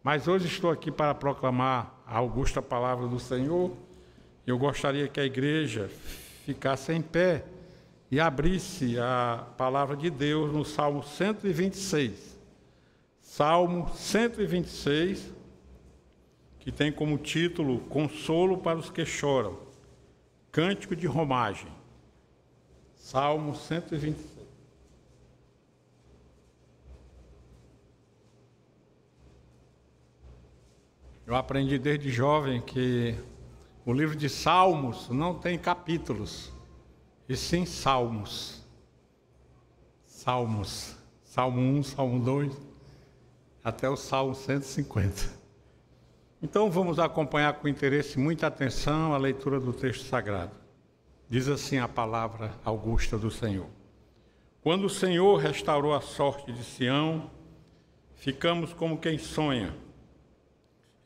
Mas hoje estou aqui para proclamar a augusta palavra do Senhor. Eu gostaria que a igreja ficasse em pé e abrisse a palavra de Deus no Salmo 126. Salmo 126, que tem como título Consolo para os que choram, Cântico de Romagem. Salmo 126. Eu aprendi desde jovem que o livro de Salmos não tem capítulos, e sim salmos. Salmos. Salmo 1, Salmo 2, até o Salmo 150. Então vamos acompanhar com interesse e muita atenção a leitura do texto sagrado. Diz assim a palavra augusta do Senhor. Quando o Senhor restaurou a sorte de Sião, ficamos como quem sonha.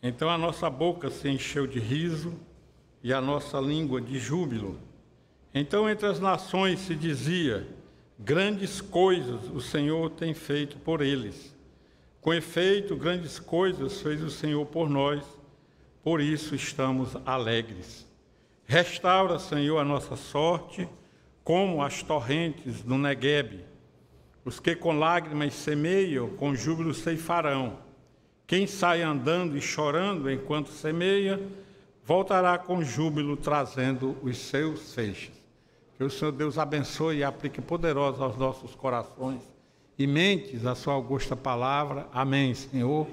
Então a nossa boca se encheu de riso e a nossa língua de júbilo. Então entre as nações se dizia, grandes coisas o Senhor tem feito por eles. Com efeito, grandes coisas fez o Senhor por nós, por isso estamos alegres. Restaura, Senhor, a nossa sorte, como as torrentes no Neguebe. Os que com lágrimas semeiam, com júbilo ceifarão. Quem sai andando e chorando enquanto semeia, voltará com júbilo trazendo os seus feixes. Que o Senhor Deus abençoe e aplique poderosa aos nossos corações e mentes a sua augusta palavra. Amém, Senhor.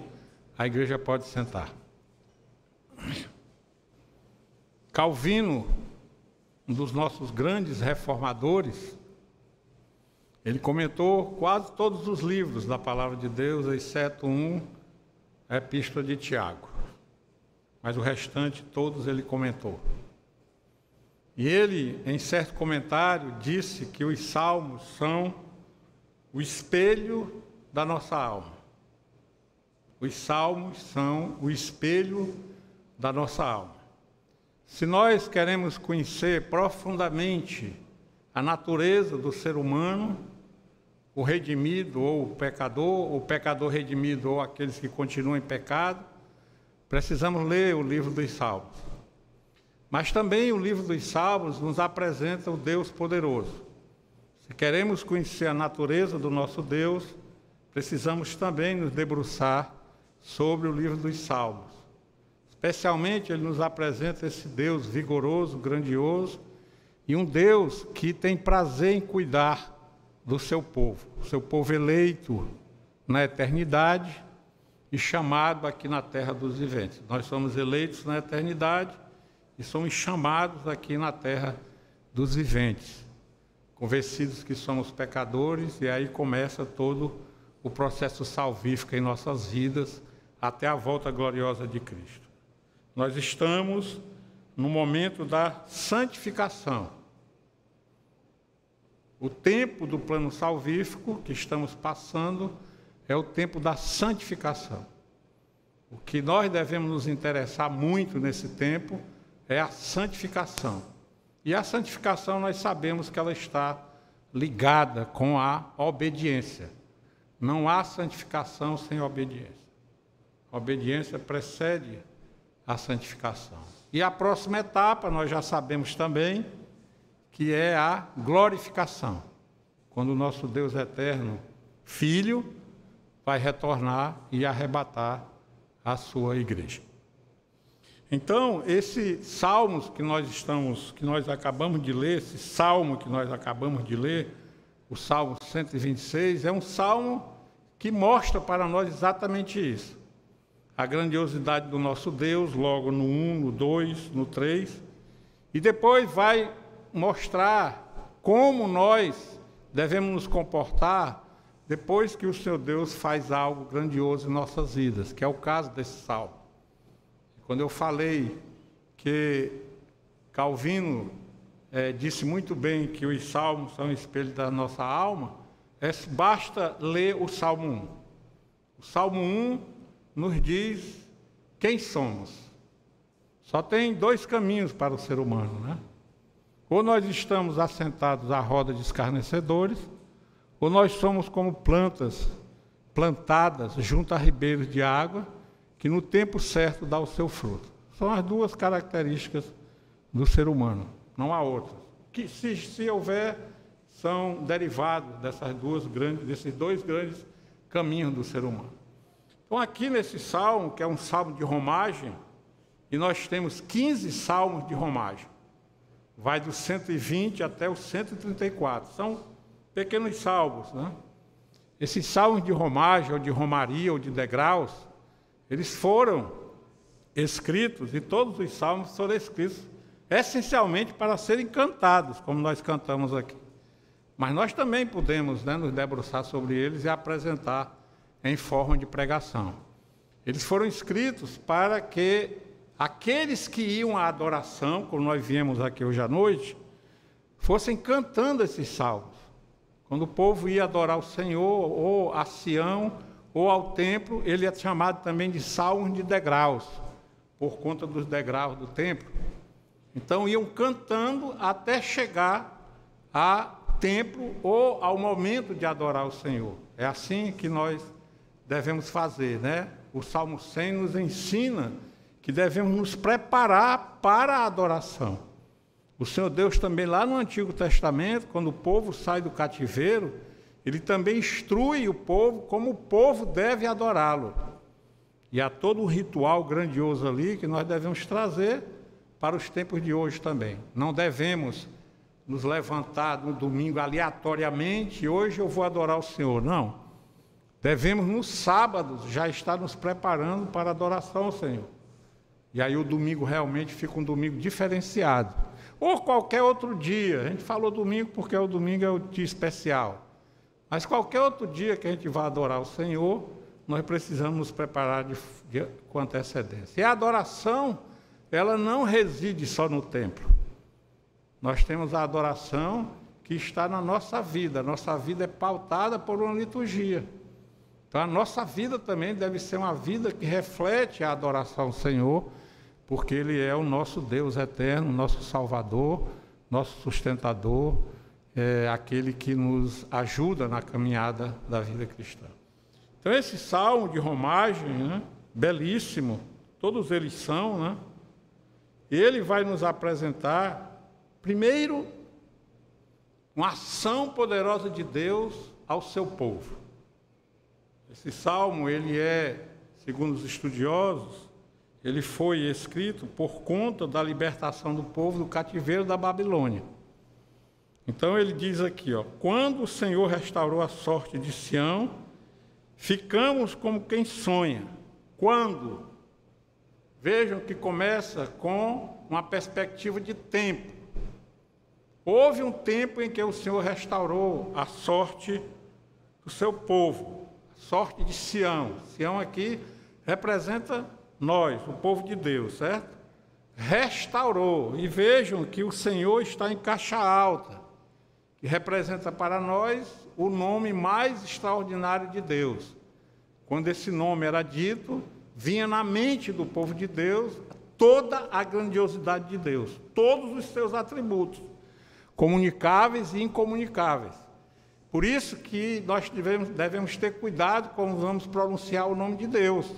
A igreja pode sentar. Calvino, um dos nossos grandes reformadores, ele comentou quase todos os livros da palavra de Deus, exceto a Epístola de Tiago. Mas o restante, todos ele comentou. E ele, em certo comentário, disse que os salmos são o espelho da nossa alma. Os salmos são o espelho da nossa alma. Se nós queremos conhecer profundamente a natureza do ser humano, o redimido ou o pecador redimido ou aqueles que continuam em pecado, precisamos ler o livro dos Salmos. Mas também o livro dos Salmos nos apresenta o Deus poderoso. Se queremos conhecer a natureza do nosso Deus, precisamos também nos debruçar sobre o livro dos Salmos. Especialmente ele nos apresenta esse Deus vigoroso, grandioso, e um Deus que tem prazer em cuidar do seu povo eleito na eternidade e chamado aqui na terra dos viventes. Nós somos eleitos na eternidade e somos chamados aqui na terra dos viventes, convencidos que somos pecadores, e aí começa todo o processo salvífico em nossas vidas até a volta gloriosa de Cristo. Nós estamos no momento da santificação. O tempo do plano salvífico que estamos passando é o tempo da santificação. O que nós devemos nos interessar muito nesse tempo é a santificação. E a santificação nós sabemos que ela está ligada com a obediência. Não há santificação sem obediência. A obediência precede a santificação. E a próxima etapa, nós já sabemos também, que é a glorificação, quando o nosso Deus eterno, Filho, vai retornar e arrebatar a sua igreja. Então, esse salmos que nós acabamos de ler, esse salmo que nós acabamos de ler, o Salmo 126, é um salmo que mostra para nós exatamente isso. A grandiosidade do nosso Deus, logo no 1, no 2, no 3, e depois vai mostrar como nós devemos nos comportar depois que o Senhor Deus faz algo grandioso em nossas vidas, que é o caso desse salmo. Quando eu falei que Calvino disse muito bem que os salmos são o espelho da nossa alma, basta ler o Salmo 1. O Salmo 1 nos diz quem somos. Só tem dois caminhos para o ser humano, né? Ou nós estamos assentados à roda de escarnecedores, ou nós somos como plantas plantadas junto a ribeiros de água, que que no tempo certo dá o seu fruto. São as duas características do ser humano, não há outras. Que se houver, são derivados desses dois grandes caminhos do ser humano. Então aqui nesse salmo, que é um salmo de romagem, e nós temos 15 salmos de romagem. Vai do 120 até o 134. São pequenos salmos, né? Esses salmos de romagem, ou de romaria, ou de degraus, eles foram escritos, e todos os salmos foram escritos essencialmente para serem cantados, como nós cantamos aqui. Mas nós também podemos, né, nos debruçar sobre eles e apresentar em forma de pregação. Eles foram escritos para que aqueles que iam à adoração, como nós viemos aqui hoje à noite, fossem cantando esses salmos. Quando o povo ia adorar o Senhor, ou a Sião, ou ao templo, ele é chamado também de salmos de degraus, por conta dos degraus do templo. Então iam cantando até chegar ao templo ou ao momento de adorar o Senhor. É assim que nós devemos fazer, né? O Salmo 100 nos ensina que devemos nos preparar para a adoração. O Senhor Deus também, lá no Antigo Testamento, quando o povo sai do cativeiro, Ele também instrui o povo como o povo deve adorá-lo. E há todo um ritual grandioso ali que nós devemos trazer para os tempos de hoje também. Não devemos nos levantar no domingo aleatoriamente, hoje eu vou adorar o Senhor. Não. Devemos, nos sábados, já estar nos preparando para a adoração ao Senhor. E aí o domingo realmente fica um domingo diferenciado. Ou qualquer outro dia. A gente falou domingo porque o domingo é o dia especial. Mas qualquer outro dia que a gente vá adorar o Senhor, nós precisamos nos preparar com antecedência. E a adoração, ela não reside só no templo. Nós temos a adoração que está na nossa vida. A nossa vida é pautada por uma liturgia. Então, a nossa vida também deve ser uma vida que reflete a adoração ao Senhor, porque Ele é o nosso Deus eterno, nosso Salvador, nosso sustentador, aquele que nos ajuda na caminhada da vida cristã. Então, esse salmo de romagem, né, belíssimo, todos eles são, né, ele vai nos apresentar, primeiro, uma ação poderosa de Deus ao seu povo. Esse salmo, ele é, segundo os estudiosos, ele foi escrito por conta da libertação do povo do cativeiro da Babilônia. Então ele diz aqui, ó, quando o Senhor restaurou a sorte de Sião, ficamos como quem sonha. Quando? Vejam que começa com uma perspectiva de tempo. Houve um tempo em que o Senhor restaurou a sorte do seu povo, a sorte de Sião. Sião aqui representa nós, o povo de Deus, certo? Restaurou. E vejam que o Senhor está em caixa alta, que representa para nós o nome mais extraordinário de Deus. Quando esse nome era dito, vinha na mente do povo de Deus toda a grandiosidade de Deus, todos os seus atributos, comunicáveis e incomunicáveis. Por isso que nós devemos ter cuidado quando vamos pronunciar o nome de Deus.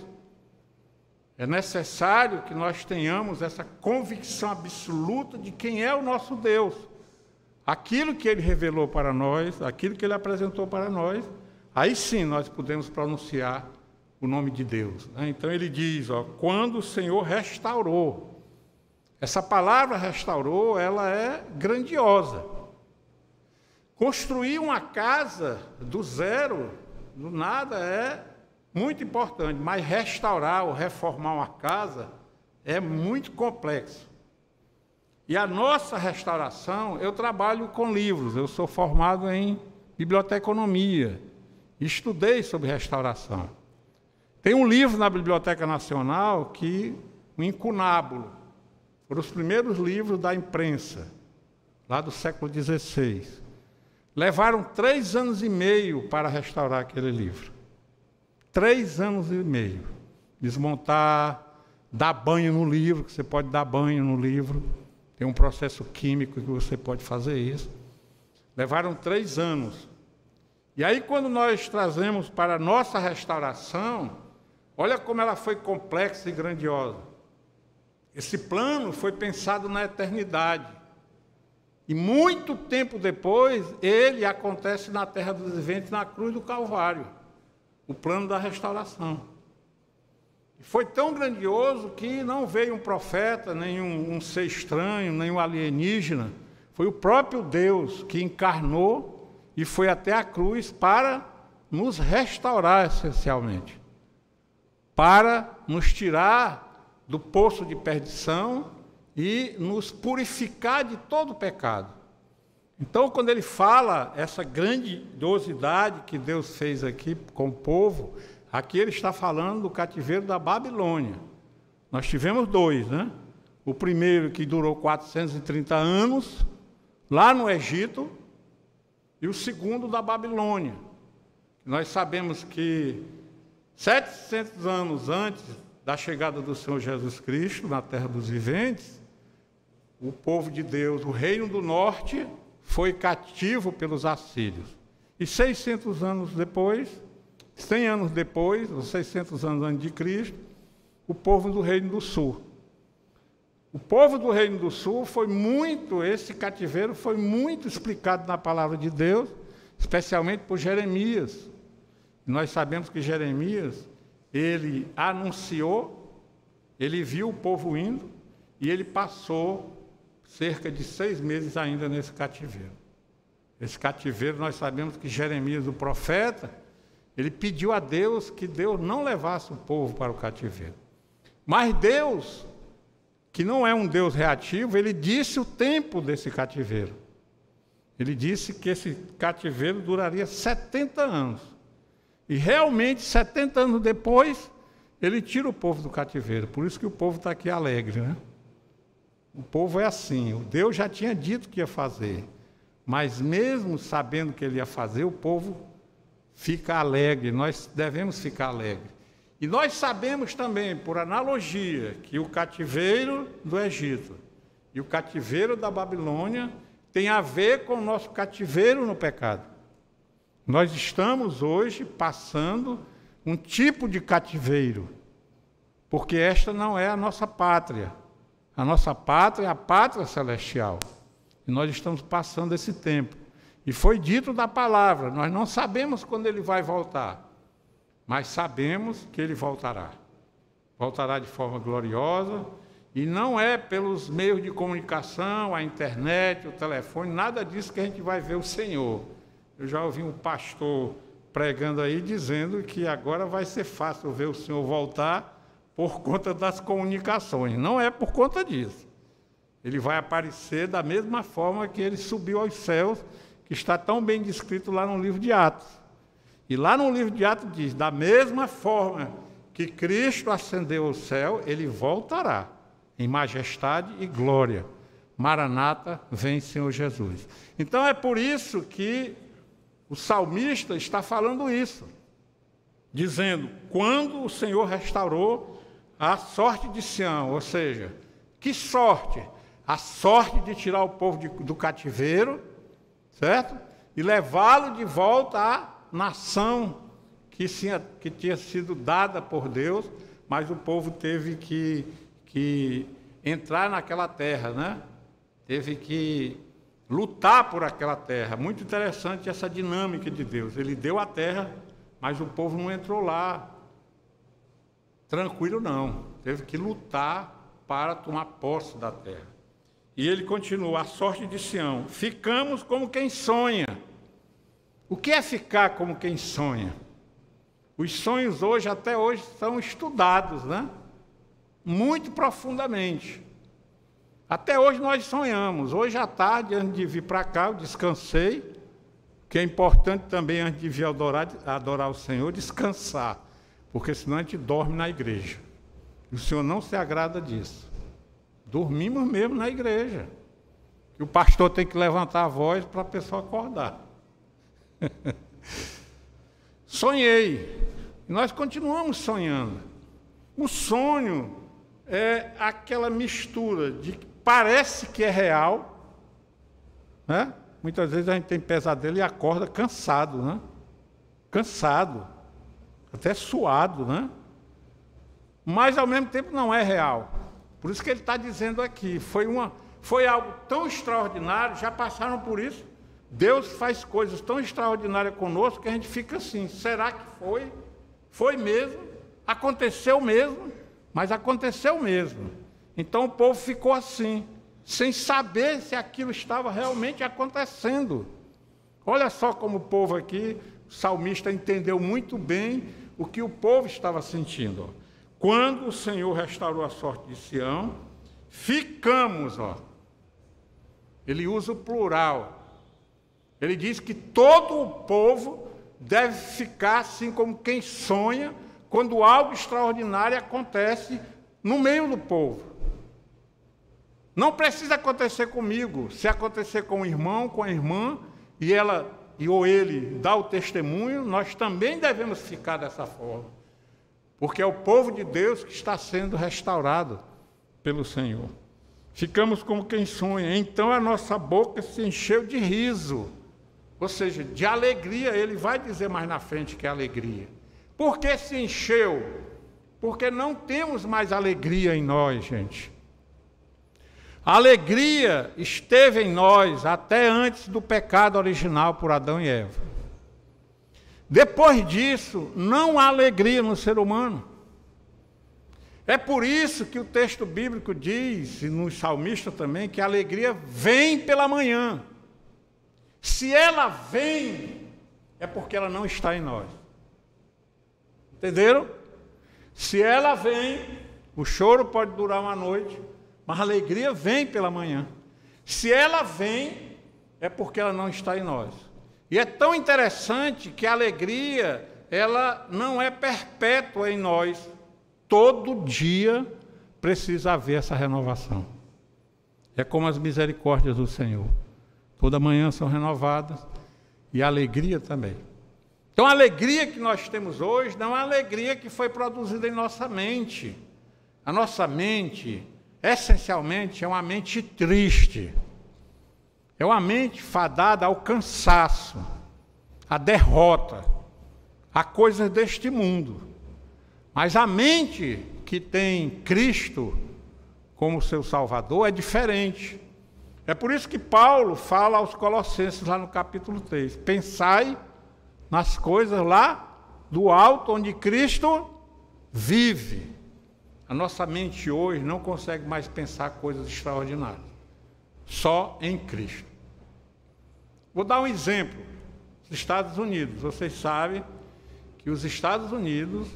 É necessário que nós tenhamos essa convicção absoluta de quem é o nosso Deus. Aquilo que Ele revelou para nós, aquilo que Ele apresentou para nós, aí sim nós podemos pronunciar o nome de Deus. Então ele diz, ó, quando o Senhor restaurou. Essa palavra restaurou, ela é grandiosa. Construir uma casa do zero, do nada, é muito importante, mas restaurar ou reformar uma casa é muito complexo. E a nossa restauração, eu trabalho com livros, eu sou formado em biblioteconomia, estudei sobre restauração. Tem um livro na Biblioteca Nacional que, o Incunábulo, foram os primeiros livros da imprensa, lá do século XVI. Levaram 3 anos e meio para restaurar aquele livro. 3 anos e meio. Desmontar, dar banho no livro, que você pode dar banho no livro. Tem um processo químico que você pode fazer isso. Levaram 3 anos. E aí, quando nós trazemos para a nossa restauração, Olha como ela foi complexa e grandiosa. Esse plano foi pensado na eternidade. E muito tempo depois, ele acontece na terra dos viventes, na cruz do Calvário. O plano da restauração. E foi tão grandioso que não veio um profeta, nem um ser estranho, nem um alienígena. Foi o próprio Deus que encarnou e foi até a cruz para nos restaurar essencialmente. Para nos tirar do poço de perdição e nos purificar de todo o pecado. Então, quando ele fala essa grandiosidade que Deus fez aqui com o povo, aqui ele está falando do cativeiro da Babilônia. Nós tivemos dois, né? O primeiro que durou 430 anos, lá no Egito, e o segundo da Babilônia. Nós sabemos que 700 anos antes da chegada do Senhor Jesus Cristo na terra dos viventes, o povo de Deus, o reino do norte, foi cativo pelos assírios. E 600 anos depois, 100 anos depois, ou 600 anos antes de Cristo, o povo do reino do sul. O povo do reino do sul esse cativeiro foi muito explicado na palavra de Deus, especialmente por Jeremias. Nós sabemos que Jeremias, ele anunciou, ele viu o povo indo, e ele passou cerca de 6 meses ainda nesse cativeiro. Esse cativeiro, nós sabemos que Jeremias, o profeta, ele pediu a Deus que Deus não levasse o povo para o cativeiro. Mas Deus, que não é um Deus reativo, ele disse o tempo desse cativeiro. Ele disse que esse cativeiro duraria 70 anos. E realmente, 70 anos depois, ele tira o povo do cativeiro. Por isso que o povo está aqui alegre, né? O povo é assim, o Deus já tinha dito que ia fazer. Mas mesmo sabendo que ele ia fazer, o povo fica alegre, nós devemos ficar alegres. E nós sabemos também, por analogia, que o cativeiro do Egito e o cativeiro da Babilônia tem a ver com o nosso cativeiro no pecado. Nós estamos hoje passando um tipo de cativeiro, porque esta não é a nossa pátria. A nossa pátria é a pátria celestial. E nós estamos passando esse tempo. E foi dito da palavra, nós não sabemos quando ele vai voltar, mas sabemos que ele voltará. Voltará de forma gloriosa, e não é pelos meios de comunicação, a internet, o telefone, nada disso que a gente vai ver o Senhor. Eu já ouvi um pastor pregando aí, dizendo que agora vai ser fácil ver o Senhor voltar por conta das comunicações. Não é por conta disso. Ele vai aparecer da mesma forma que ele subiu aos céus, que está tão bem descrito lá no livro de Atos. E lá no livro de Atos diz, da mesma forma que Cristo ascendeu ao céu, ele voltará em majestade e glória. Maranata, vem Senhor Jesus. Então é por isso que o salmista está falando isso, dizendo, quando o Senhor restaurou a sorte de Sião, ou seja, que sorte? A sorte de tirar o povo do cativeiro, certo? E levá-lo de volta à nação que tinha sido dada por Deus, mas o povo teve que entrar naquela terra, né? Teve que lutar por aquela terra. Muito interessante essa dinâmica de Deus. Ele deu a terra, mas o povo não entrou lá tranquilo, não. Teve que lutar para tomar posse da terra. E ele continua, a sorte de Sião. Ficamos como quem sonha. O que é ficar como quem sonha? Os sonhos hoje, até hoje, são estudados, né? Muito profundamente. Até hoje nós sonhamos. Hoje à tarde, antes de vir para cá, eu descansei, que é importante também, antes de vir adorar o Senhor, descansar, porque senão a gente dorme na igreja. E o Senhor não se agrada disso. Dormimos mesmo na igreja. E o pastor tem que levantar a voz para a pessoa acordar. Sonhei. E nós continuamos sonhando. O sonho é aquela mistura de que parece que é real, né? Muitas vezes a gente tem pesadelo e acorda cansado, né? Cansado, até suado, né? mas ao mesmo tempo não é real. Por isso que ele está dizendo aqui, foi algo tão extraordinário, já passaram por isso. Deus faz coisas tão extraordinárias conosco que a gente fica assim, será que foi? Foi mesmo? Aconteceu mesmo? Mas aconteceu mesmo. Então o povo ficou assim, sem saber se aquilo estava realmente acontecendo. Olha só como o povo aqui, o salmista entendeu muito bem o que o povo estava sentindo. Quando o Senhor restaurou a sorte de Sião, ficamos, ele usa o plural. Ele diz que todo o povo deve ficar assim como quem sonha quando algo extraordinário acontece no meio do povo. Não precisa acontecer comigo. Se acontecer com o irmão, com a irmã, ou ele dá o testemunho, nós também devemos ficar dessa forma. Porque é o povo de Deus que está sendo restaurado pelo Senhor. Ficamos como quem sonha. Então a nossa boca se encheu de riso. Ou seja, de alegria. Ele vai dizer mais na frente que é alegria. Por que se encheu? Porque não temos mais alegria em nós, gente. A alegria esteve em nós até antes do pecado original por Adão e Eva. Depois disso, não há alegria no ser humano. É por isso que o texto bíblico diz, e no salmista também, que a alegria vem pela manhã. Se ela vem, é porque ela não está em nós. Entenderam? Se ela vem, o choro pode durar uma noite, mas a alegria vem pela manhã. Se ela vem, é porque ela não está em nós. E é tão interessante que a alegria, ela não é perpétua em nós. Todo dia precisa haver essa renovação. É como as misericórdias do Senhor. Toda manhã são renovadas e a alegria também. Então a alegria que nós temos hoje não é uma alegria que foi produzida em nossa mente. A nossa mente, essencialmente, é uma mente triste. É uma mente fadada ao cansaço, à derrota, a coisas deste mundo. Mas a mente que tem Cristo como seu Salvador é diferente. É por isso que Paulo fala aos Colossenses lá no capítulo 3. Pensai nas coisas lá do alto, onde Cristo vive. A nossa mente hoje não consegue mais pensar coisas extraordinárias. Só em Cristo. Vou dar um exemplo. Os Estados Unidos. Vocês sabem que os Estados Unidos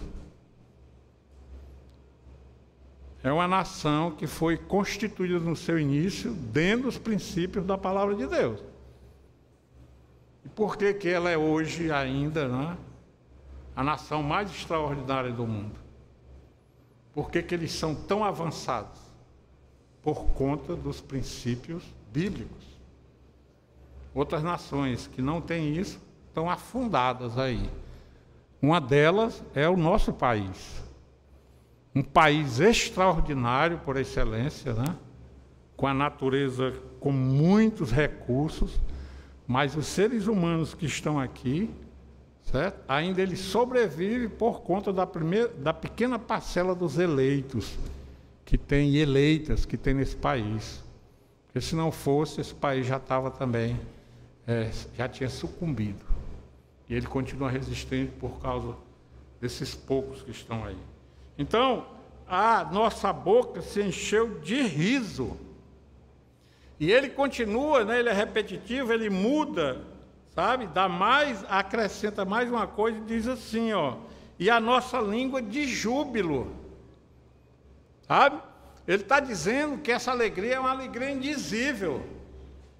é uma nação que foi constituída no seu início dentro dos princípios da palavra de Deus. E por que que ela é hoje ainda, né, a nação mais extraordinária do mundo? Por que que eles são tão avançados? Por conta dos princípios bíblicos. Outras nações que não têm isso estão afundadas aí. Uma delas é o nosso país. Um país extraordinário por excelência, né? Com a natureza com muitos recursos, mas os seres humanos que estão aqui, certo? Ainda eles sobrevivem por conta da pequena parcela dos eleitos que tem eleitas que tem nesse país. Porque se não fosse, esse país já estava também, já tinha sucumbido. E ele continua resistente por causa desses poucos que estão aí. Então, a nossa boca se encheu de riso. E ele continua, né, ele é repetitivo, ele muda, sabe? Acrescenta mais uma coisa e diz assim, e a nossa língua de júbilo. Sabe? Ele está dizendo que essa alegria é uma alegria indizível.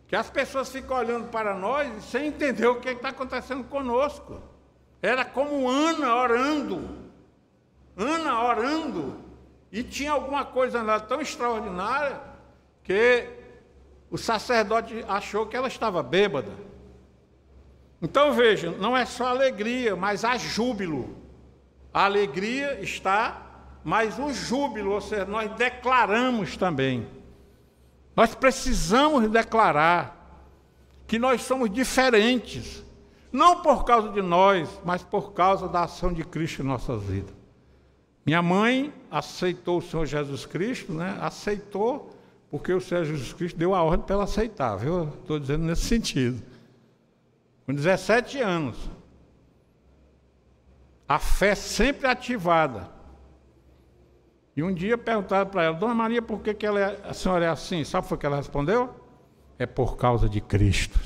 Que as pessoas ficam olhando para nós sem entender o que está acontecendo conosco. Era como Ana orando. E tinha alguma coisa lá tão extraordinária que o sacerdote achou que ela estava bêbada. Então veja, não é só alegria, mas há júbilo. A alegria está, mas o júbilo, ou seja, nós declaramos também. Nós precisamos declarar que nós somos diferentes. Não por causa de nós, mas por causa da ação de Cristo em nossas vidas. Minha mãe aceitou o Senhor Jesus Cristo, né? Aceitou, porque o Senhor Jesus Cristo deu a ordem para ela aceitar, viu? Estou dizendo nesse sentido. Com 17 anos. A fé sempre ativada. E um dia perguntaram para ela: Dona Maria, por que a senhora é assim? Sabe o que ela respondeu? É por causa de Cristo.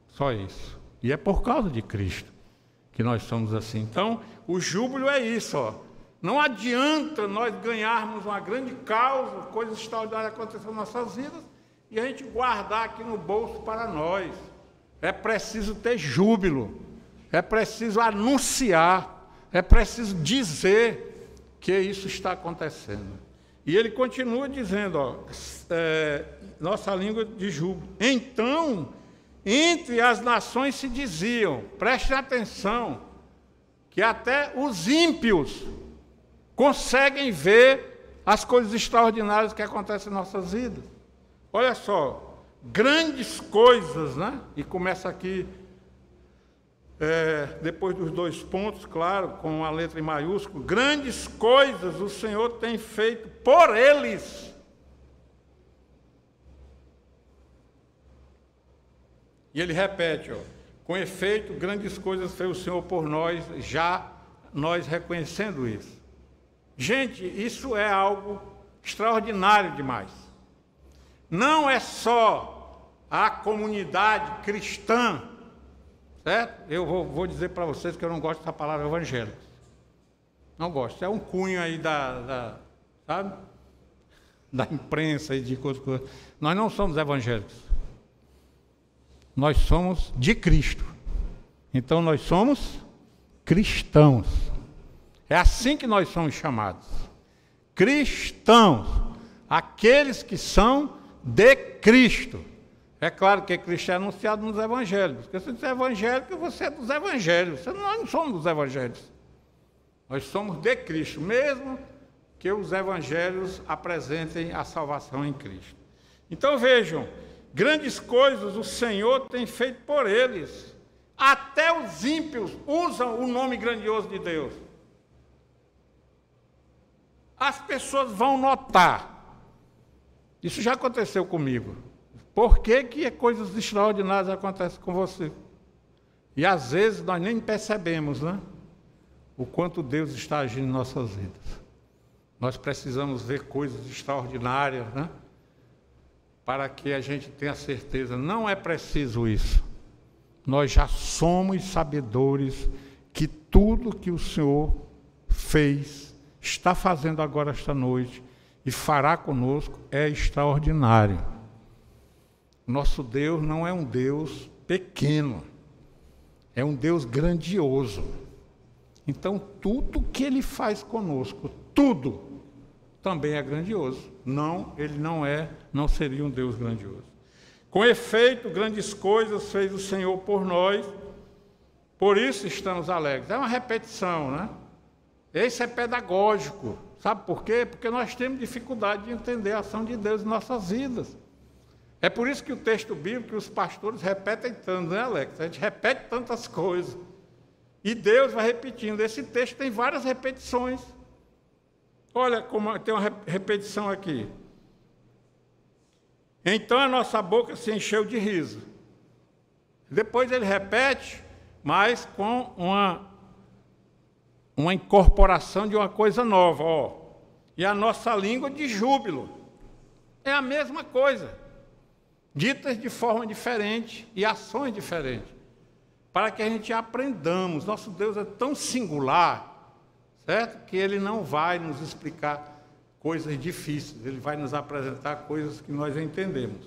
Só isso. E é por causa de Cristo que nós somos assim. Então, o júbilo é isso, ó. Não adianta nós ganharmos uma grande causa, coisas extraordinárias acontecendo nas nossas vidas, e a gente guardar aqui no bolso para nós. É preciso ter júbilo, é preciso anunciar, é preciso dizer que isso está acontecendo. E ele continua dizendo, ó, nossa língua de júbilo. Então, entre as nações se diziam, prestem atenção, que até os ímpios conseguem ver as coisas extraordinárias que acontecem em nossas vidas. Olha só, grandes coisas, né? E começa aqui, depois dos 2 pontos, claro, com a letra em maiúsculo, grandes coisas o Senhor tem feito por eles. E ele repete, ó, com efeito, grandes coisas fez o Senhor por nós, já nós reconhecendo isso. Gente, isso é algo extraordinário demais. Não é só a comunidade cristã, certo? Eu vou dizer para vocês que eu não gosto dessa palavra evangélica. Não gosto. É um cunho aí sabe? Da imprensa e de coisas. Nós não somos evangélicos. Nós somos de Cristo. Então nós somos cristãos. É assim que nós somos chamados. Cristãos. Aqueles que são de Cristo. É claro que Cristo é anunciado nos evangelhos. Porque se você é evangélico, você é dos evangelhos. Nós não somos dos evangelhos. Nós somos de Cristo, mesmo que os evangelhos apresentem a salvação em Cristo. Então vejam, grandes coisas o Senhor tem feito por eles. Até os ímpios usam o nome grandioso de Deus. As pessoas vão notar. Isso já aconteceu comigo. Por que coisas extraordinárias acontecem com você? E às vezes nós nem percebemos, né? O quanto Deus está agindo em nossas vidas. Nós precisamos ver coisas extraordinárias, né? Para que a gente tenha certeza. Não é preciso isso. Nós já somos sabedores que tudo que o Senhor fez, está fazendo agora esta noite e fará conosco é extraordinário. Nosso Deus não é um Deus pequeno, é um Deus grandioso. Então, tudo que Ele faz conosco, tudo, também é grandioso. Não, Ele não seria um Deus grandioso. Com efeito, grandes coisas fez o Senhor por nós, por isso estamos alegres. É uma repetição, né? Esse é pedagógico. Sabe por quê? Porque nós temos dificuldade de entender a ação de Deus em nossas vidas. É por isso que o texto bíblico, que os pastores repetem tanto, né, Alex? A gente repete tantas coisas. E Deus vai repetindo. Esse texto tem várias repetições. Olha como tem uma repetição aqui. Então a nossa boca se encheu de riso. Depois ele repete, mas com uma incorporação de uma coisa nova, ó. E a nossa língua de júbilo. É a mesma coisa, ditas de forma diferente e ações diferentes, para que a gente aprendamos. Nosso Deus é tão singular, certo? Que Ele não vai nos explicar coisas difíceis, Ele vai nos apresentar coisas que nós entendemos.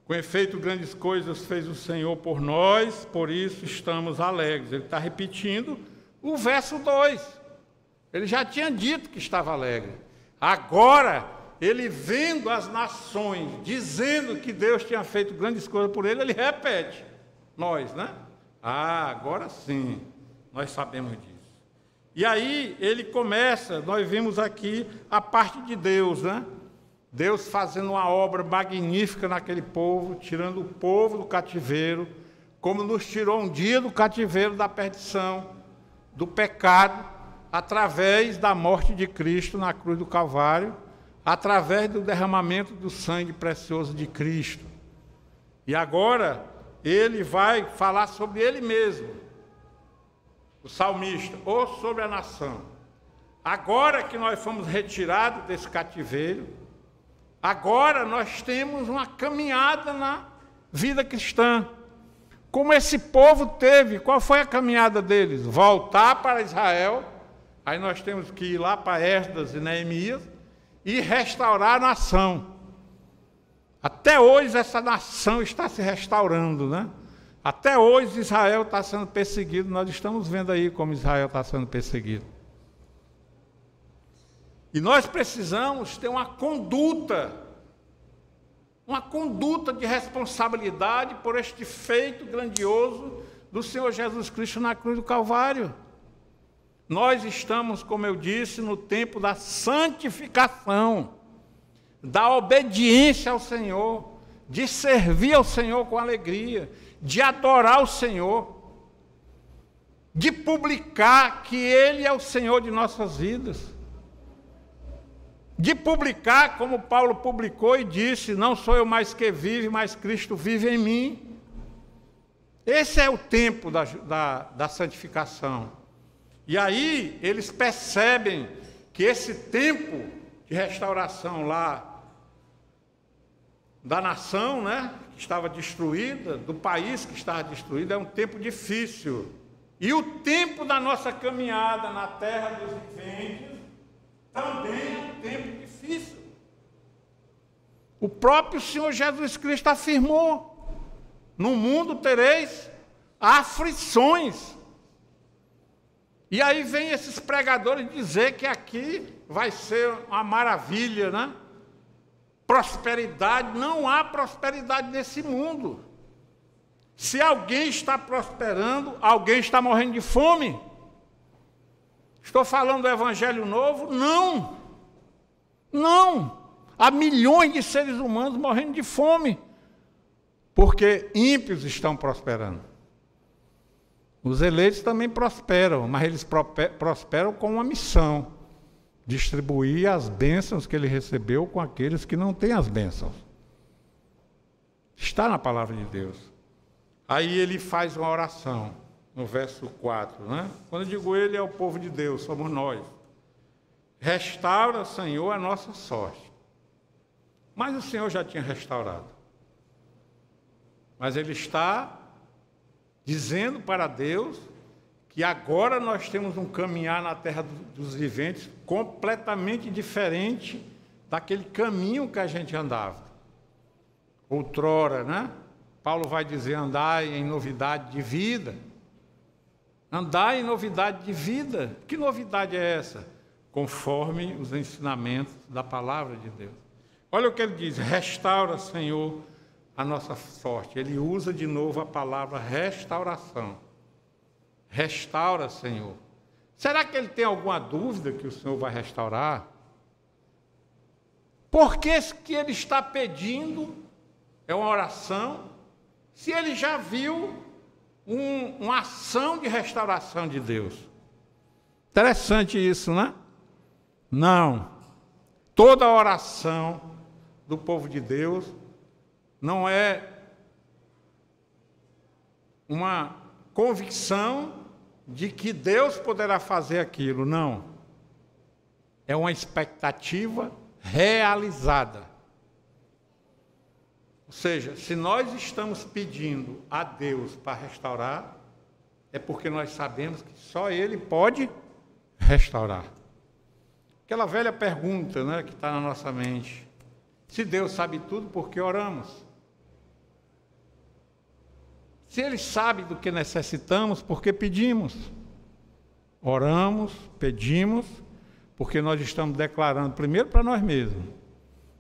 Com efeito, grandes coisas fez o Senhor por nós, por isso estamos alegres. Ele está repetindo o verso 2. Ele já tinha dito que estava alegre. Agora, ele vendo as nações, dizendo que Deus tinha feito grandes coisas por ele, ele repete. Nós, né? Agora sim, nós sabemos disso. E aí, ele começa, nós vimos aqui a parte de Deus, né? Deus fazendo uma obra magnífica naquele povo, tirando o povo do cativeiro, como nos tirou um dia do cativeiro da perdição, do pecado, através da morte de Cristo na cruz do Calvário, através do derramamento do sangue precioso de Cristo. E agora ele vai falar sobre ele mesmo, o salmista, ou sobre a nação. Agora que nós fomos retirados desse cativeiro, agora nós temos uma caminhada na vida cristã. Como esse povo teve, qual foi a caminhada deles? Voltar para Israel, aí nós temos que ir lá para Esdras e Neemias, e restaurar a nação. Até hoje essa nação está se restaurando, né? Até hoje Israel está sendo perseguido, nós estamos vendo aí como Israel está sendo perseguido. E nós precisamos ter uma conduta de responsabilidade por este feito grandioso do Senhor Jesus Cristo na cruz do Calvário. Nós estamos, como eu disse, no tempo da santificação, da obediência ao Senhor, de servir ao Senhor com alegria, de adorar o Senhor, de publicar que Ele é o Senhor de nossas vidas, de publicar como Paulo publicou e disse, não sou eu mais que vive, mas Cristo vive em mim. Esse é o tempo da santificação. E aí eles percebem que esse tempo de restauração lá da nação, né, que estava destruída, do país que estava destruído, é um tempo difícil. E o tempo da nossa caminhada na terra dos viventes também é um tempo difícil. O próprio Senhor Jesus Cristo afirmou, no mundo tereis aflições. E aí vem esses pregadores dizer que aqui vai ser uma maravilha, né? Prosperidade. Não há prosperidade nesse mundo. Se alguém está prosperando, alguém está morrendo de fome. Estou falando do Evangelho Novo? Não. Não. Há milhões de seres humanos morrendo de fome, porque ímpios estão prosperando. Os eleitos também prosperam, mas eles prosperam com uma missão: distribuir as bênçãos que ele recebeu com aqueles que não têm as bênçãos. Está na palavra de Deus. Aí ele faz uma oração, no verso 4, né? Quando eu digo ele, é o povo de Deus, somos nós. Restaura, Senhor, a nossa sorte. Mas o Senhor já tinha restaurado. Mas ele está dizendo para Deus que agora nós temos um caminhar na terra dos viventes completamente diferente daquele caminho que a gente andava. Outrora, né? Paulo vai dizer, andai em novidade de vida. Andai em novidade de vida. Que novidade é essa? Conforme os ensinamentos da palavra de Deus. Olha o que ele diz, restaura, Senhor, a nossa sorte. Ele usa de novo a palavra restauração. Restaura, Senhor. Será que ele tem alguma dúvida que o Senhor vai restaurar? Por que ele está pedindo? É uma oração. Se ele já viu uma ação de restauração de Deus. Interessante isso, né? Não. Toda oração do povo de Deus não é uma convicção de que Deus poderá fazer aquilo, não. É uma expectativa realizada. Ou seja, se nós estamos pedindo a Deus para restaurar, é porque nós sabemos que só Ele pode restaurar. Aquela velha pergunta, né, que está na nossa mente. Se Deus sabe tudo, por que oramos? Se Ele sabe do que necessitamos, por que pedimos? Oramos, pedimos, porque nós estamos declarando, primeiro para nós mesmos,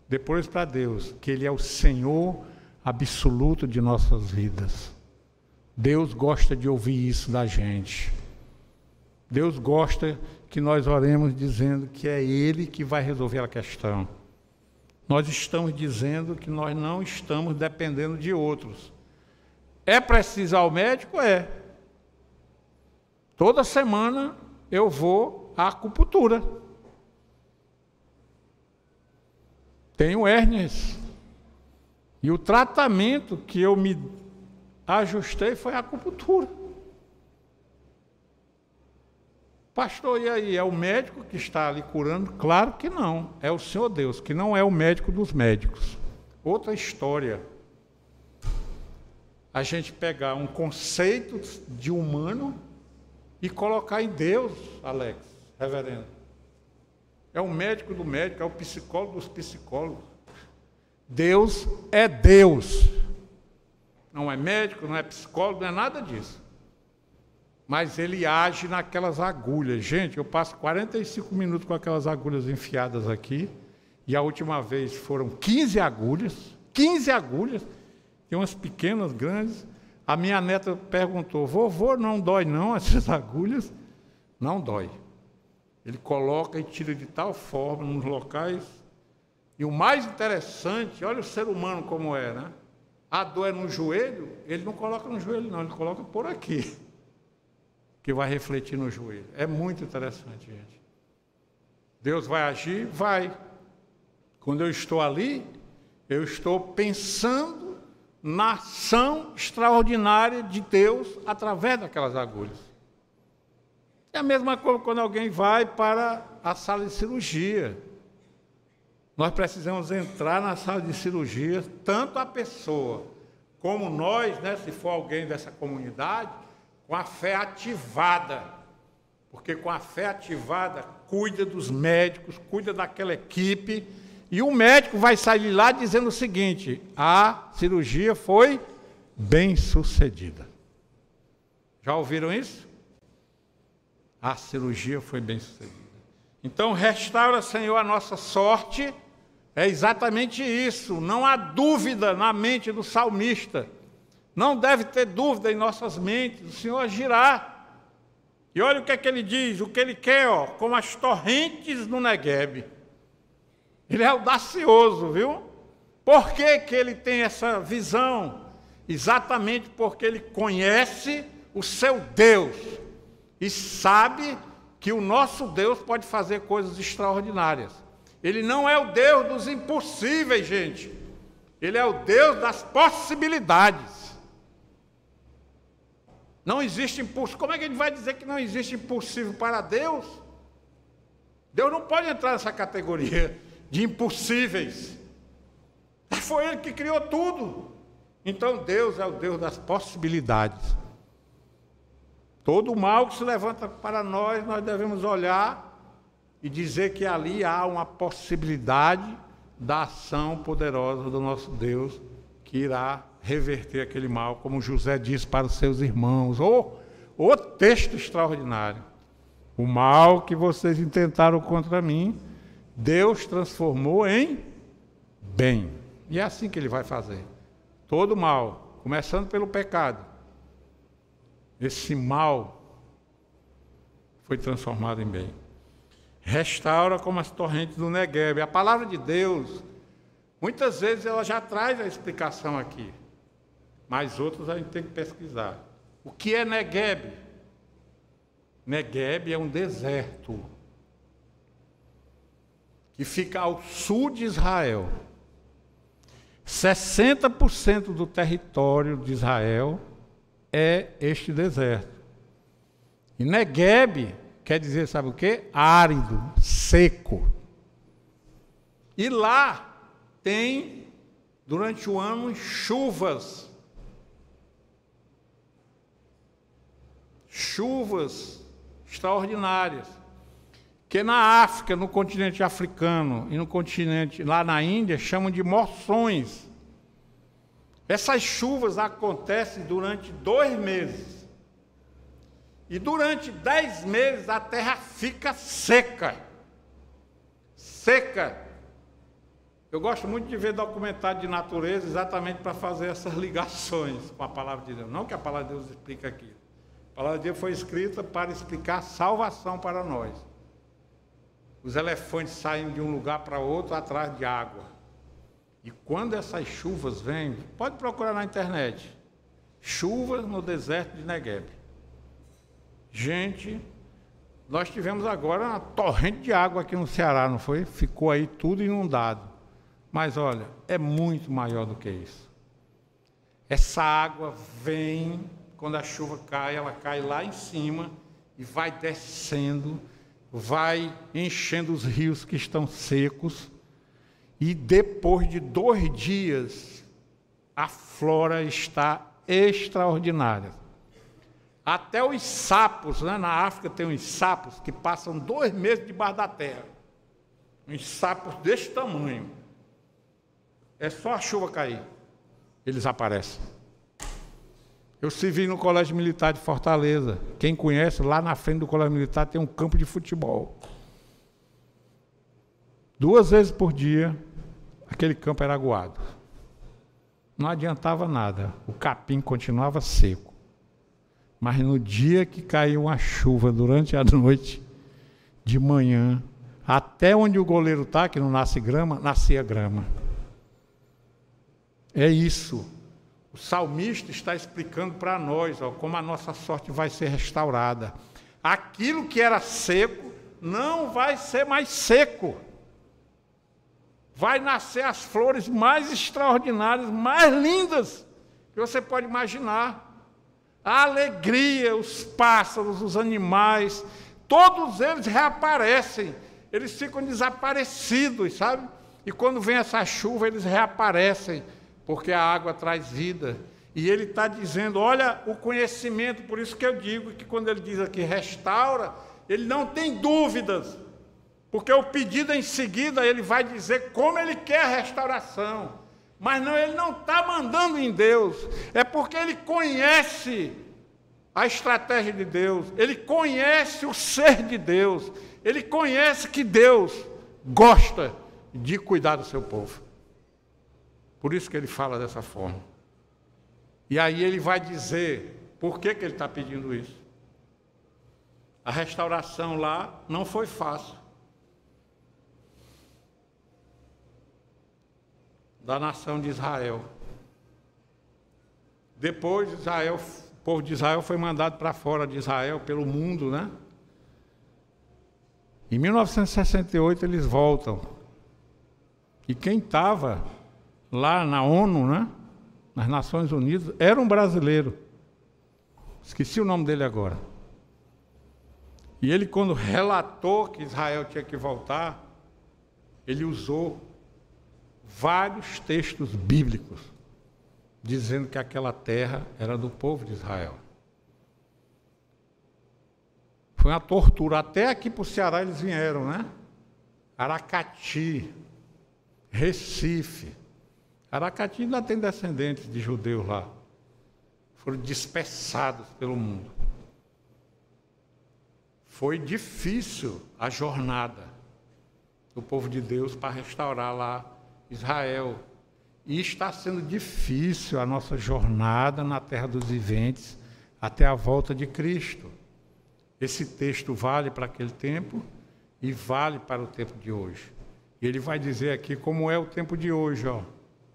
depois para Deus, que Ele é o Senhor absoluto de nossas vidas. Deus gosta de ouvir isso da gente. Deus gosta que nós oremos dizendo que é Ele que vai resolver a questão. Nós estamos dizendo que nós não estamos dependendo de outros. É preciso ir ao médico? É. Toda semana eu vou a acupuntura. Tenho hérnias. E o tratamento que eu me ajustei foi a acupuntura. Pastor, e aí? É o médico que está ali curando? Claro que não. É o Senhor Deus, que não é o médico dos médicos. Outra história. A gente pegar um conceito de humano e colocar em Deus, Alex, reverendo. É o médico do médico, é o psicólogo dos psicólogos. Deus é Deus. Não é médico, não é psicólogo, não é nada disso. Mas ele age naquelas agulhas. Gente, eu passo 45 minutos com aquelas agulhas enfiadas aqui, e a última vez foram 15 agulhas, tem umas pequenas, grandes. A minha neta perguntou, vovô, não dói não essas agulhas? Não dói. Ele coloca e tira de tal forma nos locais. E o mais interessante, olha o ser humano como é, né? A dor é no joelho, ele não coloca no joelho não, ele coloca por aqui, que vai refletir no joelho. É muito interessante, gente. Deus vai agir? Vai. Quando eu estou ali, eu estou pensando na ação extraordinária de Deus através daquelas agulhas. É a mesma coisa quando alguém vai para a sala de cirurgia. Nós precisamos entrar na sala de cirurgia, tanto a pessoa como nós, né, se for alguém dessa comunidade, com a fé ativada. Porque com a fé ativada, cuida dos médicos, cuida daquela equipe, e o médico vai sair lá dizendo o seguinte: a cirurgia foi bem sucedida. Já ouviram isso? A cirurgia foi bem sucedida. Então, restaura, Senhor, a nossa sorte. É exatamente isso. Não há dúvida na mente do salmista. Não deve ter dúvida em nossas mentes. O Senhor agirá. E olha o que é que ele diz, o que ele quer, ó, como as torrentes no Neguebe. Ele é audacioso, viu? Por que que ele tem essa visão? Exatamente porque ele conhece o seu Deus e sabe que o nosso Deus pode fazer coisas extraordinárias. Ele não é o Deus dos impossíveis, gente. Ele é o Deus das possibilidades. Não existe impossível. Como é que ele vai dizer que não existe impossível para Deus? Deus não pode entrar nessa categoria de impossíveis. Foi Ele que criou tudo. Então Deus é o Deus das possibilidades. Todo o mal que se levanta para nós devemos olhar e dizer que ali há uma possibilidade da ação poderosa do nosso Deus, que irá reverter aquele mal, como José disse para os seus irmãos. O texto extraordinário. O mal que vocês intentaram contra mim, Deus transformou em bem. E é assim que Ele vai fazer. Todo mal, começando pelo pecado, esse mal foi transformado em bem. Restaura como as torrentes do Neguebe. A palavra de Deus, muitas vezes ela já traz a explicação aqui, mas outras a gente tem que pesquisar. O que é Neguebe? Neguebe é um deserto que fica ao sul de Israel. 60% do território de Israel é este deserto. E Neguebe quer dizer, sabe o quê? Árido, seco. E lá tem, durante o ano, chuvas. Chuvas extraordinárias. Que na África, no continente africano e no continente, lá na Índia, chamam de moções. Essas chuvas acontecem durante 2 meses. E durante 10 meses a terra fica seca. Seca. Eu gosto muito de ver documentário de natureza exatamente para fazer essas ligações com a palavra de Deus. Não que a palavra de Deus explique aquilo. A palavra de Deus foi escrita para explicar salvação para nós. Os elefantes saem de um lugar para outro atrás de água. E quando essas chuvas vêm, pode procurar na internet. Chuvas no deserto de Neguebe. Gente, Nós tivemos agora uma torrente de água aqui no Ceará, não foi? Ficou aí tudo inundado. Mas olha, é muito maior do que isso. Essa água vem, quando a chuva cai, ela cai lá em cima e vai descendo, vai enchendo os rios que estão secos. E depois de 2 dias, a flora está extraordinária. Até os sapos, né? Na África tem uns sapos que passam 2 meses debaixo da terra. Uns sapos desse tamanho. É só a chuva cair, eles aparecem. Eu servi no Colégio Militar de Fortaleza. Quem conhece, lá na frente do Colégio Militar tem um campo de futebol. 2 vezes por dia, aquele campo era aguado. Não adiantava nada, o capim continuava seco. Mas no dia que caiu uma chuva durante a noite, de manhã, até onde o goleiro está, que não nasce grama, nascia grama. É isso. O salmista está explicando para nós, ó, como a nossa sorte vai ser restaurada. Aquilo que era seco não vai ser mais seco. Vai nascer as flores mais extraordinárias, mais lindas que você pode imaginar. A alegria, os pássaros, os animais, todos eles reaparecem. Eles ficam desaparecidos, sabe? E quando vem essa chuva, eles reaparecem, porque a água traz vida. E ele está dizendo, olha o conhecimento, por isso que eu digo que quando ele diz aqui restaura, ele não tem dúvidas, porque o pedido em seguida ele vai dizer como ele quer a restauração. Mas não, ele não está mandando em Deus, é porque ele conhece a estratégia de Deus, ele conhece o ser de Deus, ele conhece que Deus gosta de cuidar do seu povo. Por isso que ele fala dessa forma. E aí ele vai dizer por que ele está pedindo isso. A restauração lá não foi fácil. Da nação de Israel. Depois Israel, o povo de Israel foi mandado para fora de Israel, pelo mundo, né? Em 1968 eles voltam. E quem estava lá na ONU, né? Nas Nações Unidas, era um brasileiro. Esqueci o nome dele agora. E ele, quando relatou que Israel tinha que voltar, ele usou vários textos bíblicos dizendo que aquela terra era do povo de Israel. Foi uma tortura. Até aqui para o Ceará eles vieram, né? Aracati, Recife. Aracati ainda tem descendentes de judeus lá. Foram dispersados pelo mundo. Foi difícil a jornada do povo de Deus para restaurar lá Israel. E está sendo difícil a nossa jornada na terra dos viventes até a volta de Cristo. Esse texto vale para aquele tempo e vale para o tempo de hoje. E ele vai dizer aqui como é o tempo de hoje, ó.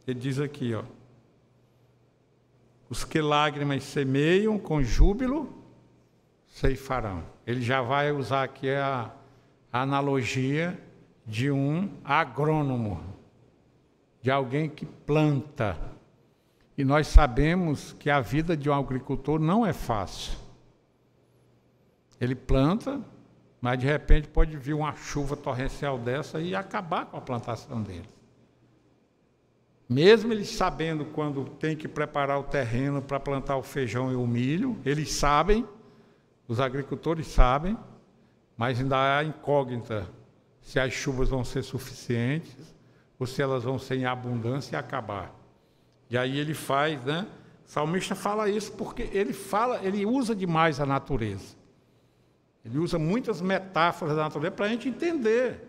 Ele diz aqui, ó: os que lágrimas semeiam com júbilo ceifarão. Ele já vai usar aqui a analogia de um agrônomo, de alguém que planta. E nós sabemos que a vida de um agricultor não é fácil. Ele planta, mas de repente pode vir uma chuva torrencial dessa e acabar com a plantação dele. Mesmo eles sabendo quando tem que preparar o terreno para plantar o feijão e o milho, eles sabem, os agricultores sabem, mas ainda há incógnita se as chuvas vão ser suficientes ou se elas vão ser em abundância e acabar. E aí ele faz, né? O salmista fala isso porque ele usa demais a natureza. Ele usa muitas metáforas da natureza para a gente entender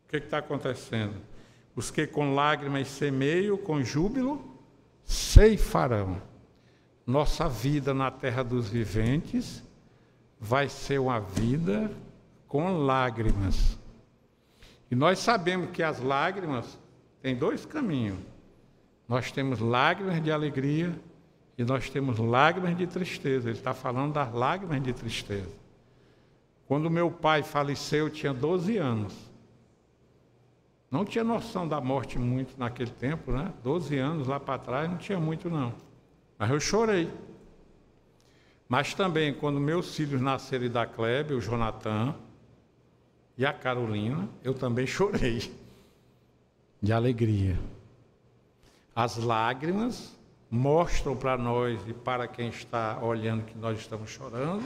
o que está acontecendo. Os que com lágrimas semeiam, com júbilo ceifarão. Nossa vida na terra dos viventes vai ser uma vida com lágrimas. E nós sabemos que as lágrimas têm 2 caminhos. Nós temos lágrimas de alegria e nós temos lágrimas de tristeza. Ele está falando das lágrimas de tristeza. Quando meu pai faleceu, eu tinha 12 anos. Não tinha noção da morte muito naquele tempo, né? 12 anos lá para trás, não tinha muito não. Mas eu chorei. Mas também, quando meus filhos nasceram da Clebe, o Jonathan e a Carolina, eu também chorei de alegria. As lágrimas mostram para nós e para quem está olhando que nós estamos chorando,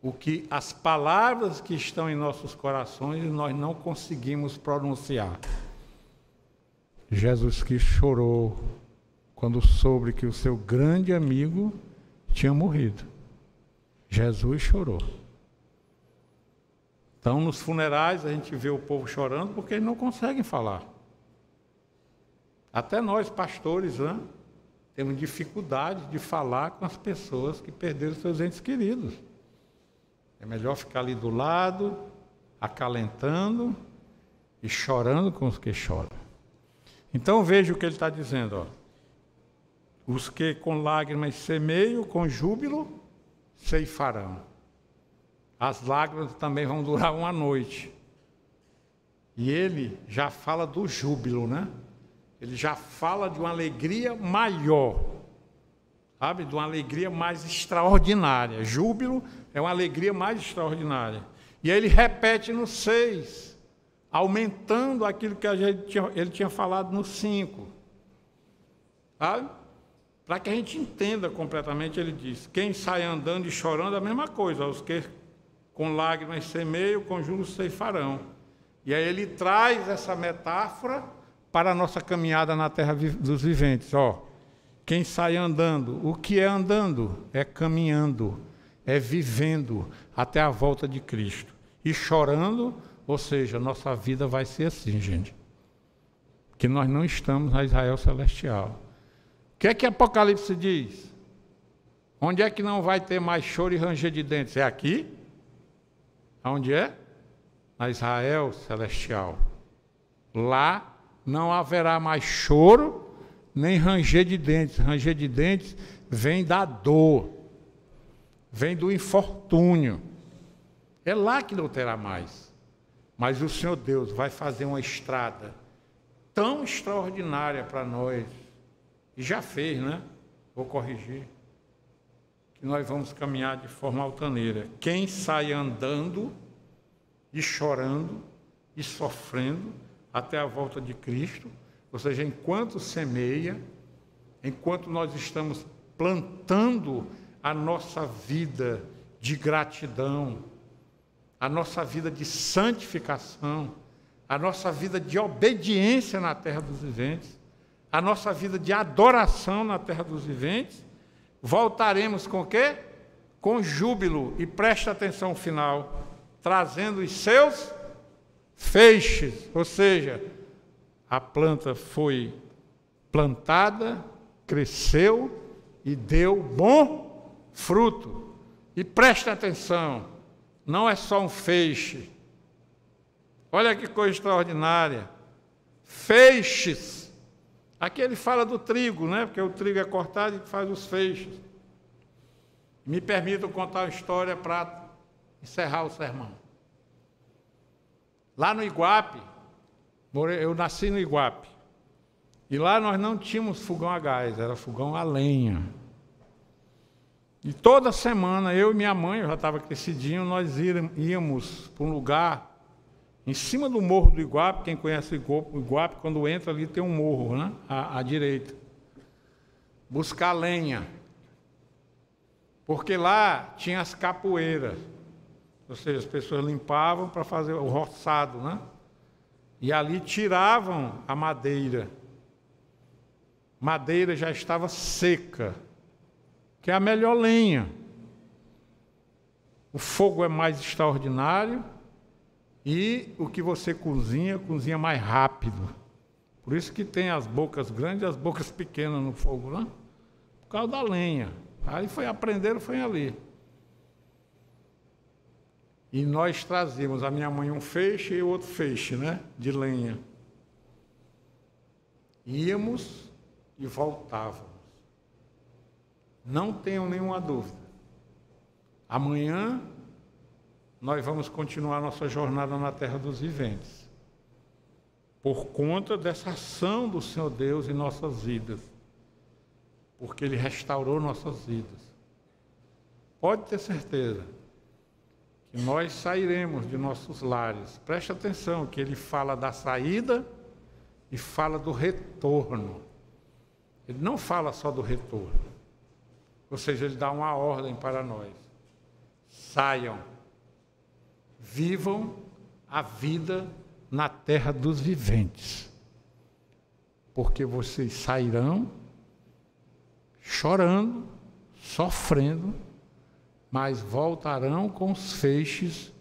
o que as palavras que estão em nossos corações nós não conseguimos pronunciar. Jesus Cristo chorou quando soube que o seu grande amigo tinha morrido. Jesus chorou. Então, nos funerais, a gente vê o povo chorando porque eles não conseguem falar. Até nós, pastores, né, temos dificuldade de falar com as pessoas que perderam seus entes queridos. É melhor ficar ali do lado, acalentando e chorando com os que choram. Então veja o que ele está dizendo. Ó. Os que com lágrimas semeiam, com júbilo ceifarão. As lágrimas também vão durar uma noite. E ele já fala do júbilo, né? Ele já fala de uma alegria maior. Sabe? De uma alegria mais extraordinária. Júbilo é uma alegria mais extraordinária. E aí ele repete no 6, aumentando aquilo que ele tinha falado no 5. Sabe? Para que a gente entenda completamente, ele diz, quem sai andando e chorando é a mesma coisa, os que com lágrimas semeiam, com júbilo ceifarão. E aí ele traz essa metáfora para a nossa caminhada na terra dos viventes. Ó, quem sai andando, o que é andando? É caminhando, é vivendo até a volta de Cristo. E chorando, ou seja, nossa vida vai ser assim, gente. Que nós não estamos na Israel celestial. O que Apocalipse diz? Onde é que não vai ter mais choro e ranger de dentes? É aqui? Onde é? Na Israel celestial. Lá não haverá mais choro, nem ranger de dentes. Ranger de dentes vem da dor, vem do infortúnio. É lá que não terá mais. Mas o Senhor Deus vai fazer uma estrada tão extraordinária para nós, e já fez, né? Vou corrigir. Que nós vamos caminhar de forma altaneira. Quem sai andando e chorando e sofrendo até a volta de Cristo, ou seja, enquanto semeia, enquanto nós estamos plantando a nossa vida de gratidão, a nossa vida de santificação, a nossa vida de obediência na terra dos viventes, a nossa vida de adoração na terra dos viventes, voltaremos com o quê? Com júbilo, e preste atenção final, trazendo os seus feixes, ou seja, a planta foi plantada, cresceu e deu bom fruto. E preste atenção, não é só um feixe. Olha que coisa extraordinária. Feixes. Aqui ele fala do trigo, né? Porque o trigo é cortado e faz os feixes. Me permitam contar uma história para encerrar o sermão. Lá no Iguape, eu nasci no Iguape, e lá nós não tínhamos fogão a gás, era fogão a lenha. E toda semana, eu e minha mãe, eu já estava crescidinho, nós íamos para um lugar em cima do morro do Iguape. Quem conhece o Iguape, quando entra ali tem um morro, né? À direita. Buscar lenha. Porque lá tinha as capoeiras. Ou seja, as pessoas limpavam para fazer o roçado, né? E ali tiravam a madeira. Madeira já estava seca, que é a melhor lenha. O fogo é mais extraordinário e o que você cozinha, cozinha mais rápido. Por isso que tem as bocas grandes e as bocas pequenas no fogo, né? Por causa da lenha. Aí aprenderam, foi ali. E nós trazíamos, a minha mãe um feixe e o outro feixe, né? De lenha. Íamos e voltávamos. Não tenham nenhuma dúvida. Amanhã nós vamos continuar nossa jornada na terra dos viventes, por conta dessa ação do Senhor Deus em nossas vidas, porque Ele restaurou nossas vidas. Pode ter certeza que nós sairemos de nossos lares. Preste atenção que Ele fala da saída e fala do retorno. Ele não fala só do retorno. Ou seja, Ele dá uma ordem para nós. Saiam. Vivam a vida na terra dos viventes. Porque vocês sairão chorando, sofrendo, mas voltarão com os feixes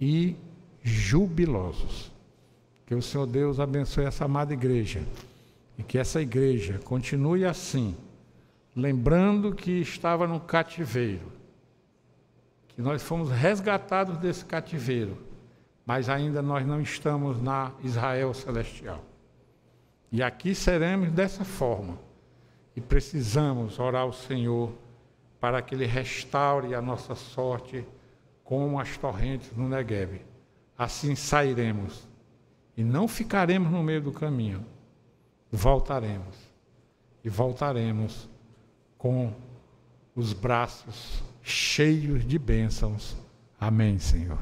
e jubilosos. Que o Senhor Deus abençoe essa amada igreja e que essa igreja continue assim, lembrando que estava no cativeiro, que nós fomos resgatados desse cativeiro, mas ainda nós não estamos na Israel celestial. E aqui seremos dessa forma. E precisamos orar ao Senhor para que Ele restaure a nossa sorte como as torrentes no Negueb. Assim sairemos e não ficaremos no meio do caminho. Voltaremos. E voltaremos com os braços cheios de bênçãos. Amém, Senhor.